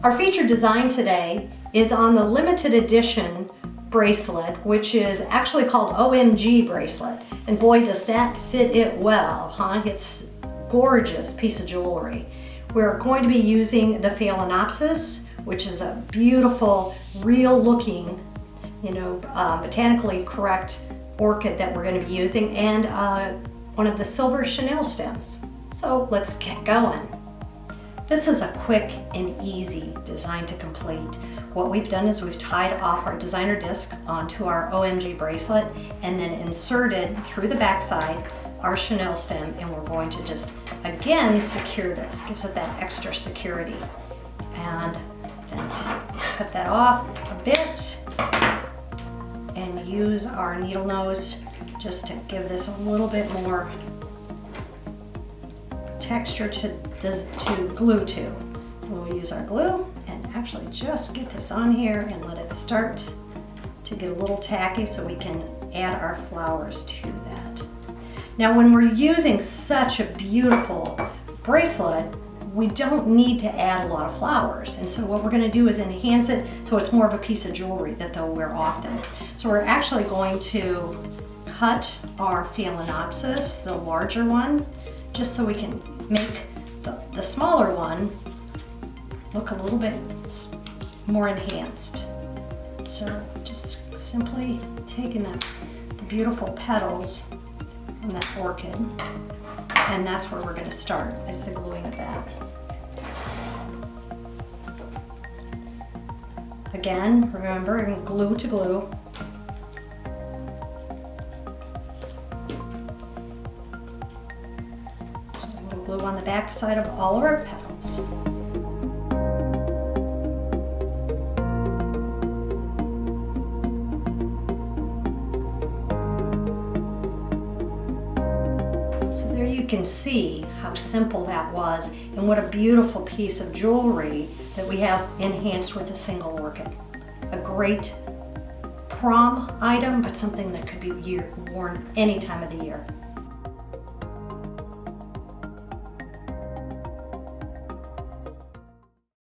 Our featured design today is on the limited edition bracelet, which is actually called OMG bracelet. And boy, does that fit it well, huh? It's a gorgeous piece of jewelry. We're going to be using the Phalaenopsis, which is a beautiful, real looking, botanically correct orchid that we're going to be using, and one of the silver chenille stems. So let's get going. This is a quick and easy design to complete. What we've done is we've tied off our designer disc onto our OMG bracelet and then inserted through the backside our chenille stem, and we're going to just again secure this. Gives it that extra security. And then cut that off a bit and use our needle nose just to give this a little bit more texture to glue to. We'll use our glue and actually just get this on here and let it start to get a little tacky so we can add our flowers to that. Now when we're using such a beautiful bracelet, we don't need to add a lot of flowers. And so what we're going to do is enhance it so it's more of a piece of jewelry that they'll wear often. So we're actually going to cut our Phalaenopsis, the larger one, just so we can make the smaller one look a little bit more enhanced. So just simply taking the beautiful petals from that orchid, and that's where we're going to start, is the gluing of that. Again, remember, glue to glue. So a little glue on the back side of all of our petals. You can see how simple that was and what a beautiful piece of jewelry that we have enhanced with a single orchid. A great prom item, but something that could be worn any time of the year.